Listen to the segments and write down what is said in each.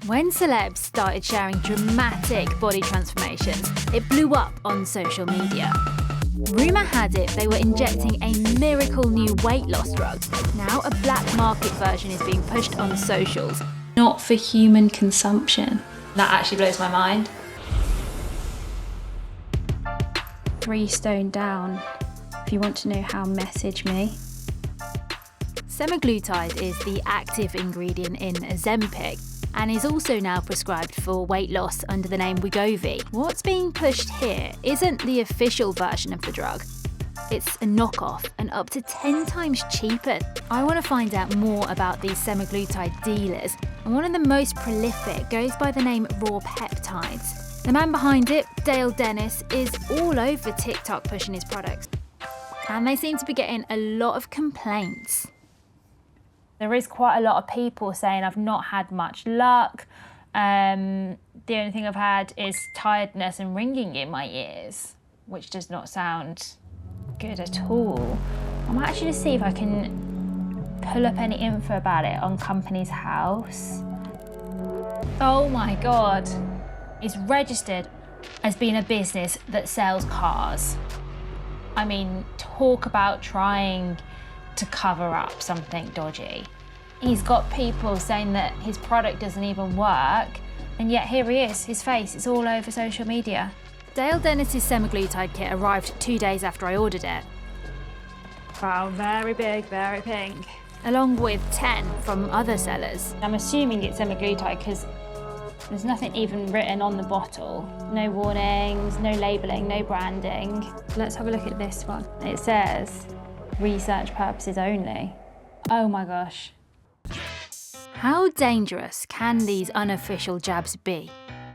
When celebs started sharing dramatic body transformations, it blew up on social media. Rumour had it they were injecting a miracle new weight loss drug. Now a black market version is being pushed on socials. Not for human consumption. That actually blows my mind. 3 stone down. If you want to know how, message me. Semaglutide is the active ingredient in Ozempic and is also now prescribed for weight loss under the name Wegovy. What's being pushed here isn't the official version of the drug. It's a knockoff and up to 10 times cheaper. I want to find out more about these semaglutide dealers, and one of the most prolific goes by the name Raw Peptides. The man behind it, Dale Dennis, is all over TikTok pushing his products, and they seem to be getting a lot of complaints. There is quite a lot of people saying I've not had much luck. The only thing I've had is tiredness and ringing in my ears, which does not sound good at all. I might actually just see if I can pull up any info about it on Company's House. Oh my God. It's registered as being a business that sells cars. I mean, talk about trying to cover up something dodgy. He's got people saying that his product doesn't even work, and yet here he is, his face is all over social media. Dale Dennis's semaglutide kit arrived 2 days after I ordered it. Wow, very big, very pink. Along with 10 from other sellers. I'm assuming it's semaglutide because there's nothing even written on the bottle. No warnings, no labelling, no branding. Let's have a look at this one. It says, research purposes only. Oh my gosh. How dangerous can these unofficial jabs be?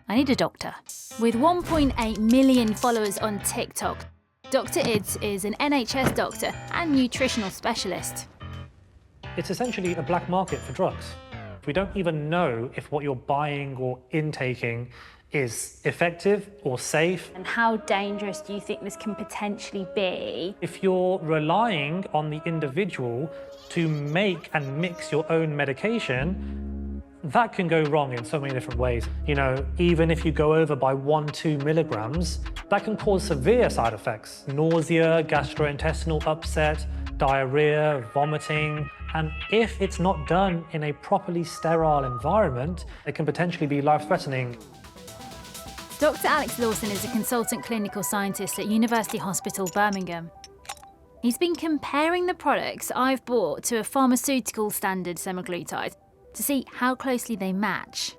I need a doctor. With 1.8 million followers on TikTok, Dr. Ids is an NHS doctor and nutritional specialist. It's essentially a black market for drugs. We don't even know if what you're buying or intaking is effective or safe. And how dangerous do you think this can potentially be? If you're relying on the individual to make and mix your own medication, that can go wrong in so many different ways. You know, even if you go over by 1-2 milligrams, that can cause severe side effects. Nausea, gastrointestinal upset, diarrhea, vomiting. And if it's not done in a properly sterile environment, it can potentially be life-threatening. Dr. Alex Lawson is a consultant clinical scientist at University Hospital, Birmingham. He's been comparing the products I've bought to a pharmaceutical standard semaglutide to see how closely they match.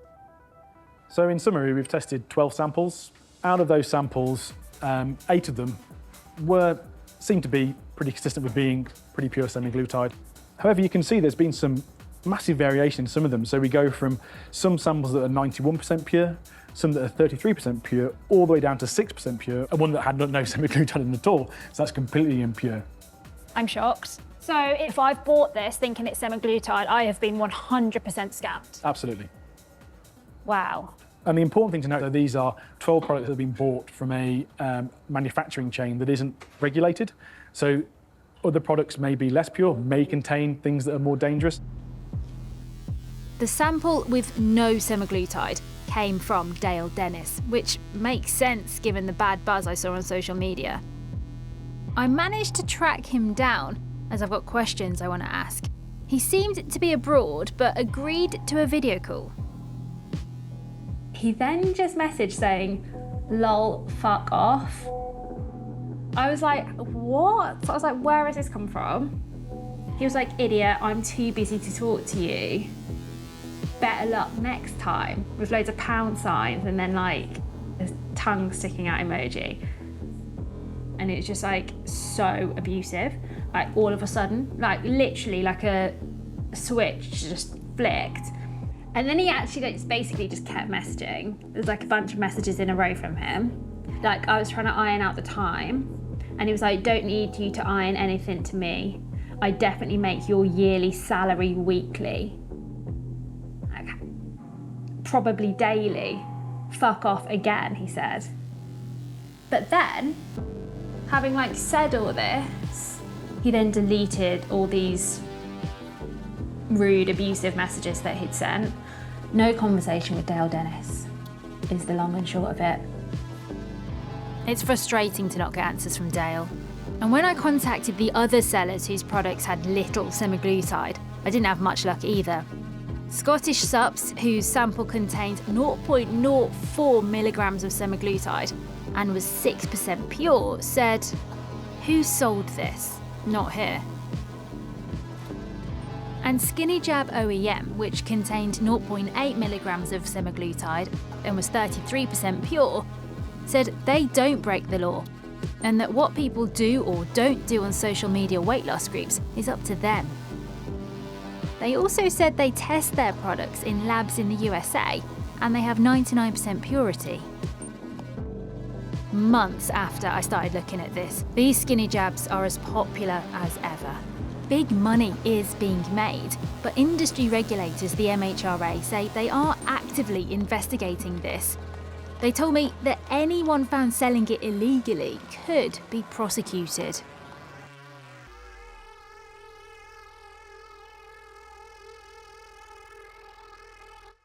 So in summary, we've tested 12 samples. Out of those samples, 8 of them seemed to be pretty consistent with being pretty pure semaglutide. However, you can see there's been some massive variation in some of them. So we go from some samples that are 91% pure, some that are 33% pure, all the way down to 6% pure, and one that had no semaglutide in at all. So that's completely impure. I'm shocked. So if I've bought this thinking it's semaglutide, I have been 100% scammed. Absolutely. Wow. And the important thing to note that these are 12 products that have been bought from a manufacturing chain that isn't regulated. So other products may be less pure, may contain things that are more dangerous. The sample with no semaglutide came from Dale Dennis, which makes sense given the bad buzz I saw on social media. I managed to track him down, as I've got questions I want to ask. He seemed to be abroad, but agreed to a video call. He then just messaged saying, lol, fuck off. I was like, what? I was like, where has this come from? He was like, idiot, I'm too busy to talk to you. Better luck next time, with loads of pound signs and then like a tongue sticking out emoji. And it's just like so abusive. Like all of a sudden, like literally like a switch just flicked. And then he actually like basically just kept messaging. There's like a bunch of messages in a row from him. Like I was trying to iron out the time and he was like, don't need you to iron anything to me. I definitely make your yearly salary weekly. Okay. Probably daily. Fuck off again, he said. But then, having like said all this, he then deleted all these rude, abusive messages that he'd sent. No conversation with Dale Dennis is the long and short of it. It's frustrating to not get answers from Dale. And when I contacted the other sellers whose products had little semaglutide, I didn't have much luck either. Scottish Sups, whose sample contained 0.04 milligrams of semaglutide and was 6% pure, said, "Who sold this? Not here." And Skinny Jab OEM, which contained 0.8 milligrams of semaglutide and was 33% pure, said they don't break the law, and that what people do or don't do on social media weight loss groups is up to them. They also said they test their products in labs in the USA and they have 99% purity. Months after I started looking at this, these skinny jabs are as popular as ever. Big money is being made, but industry regulators, the MHRA, say they are actively investigating this. They told me that anyone found selling it illegally could be prosecuted.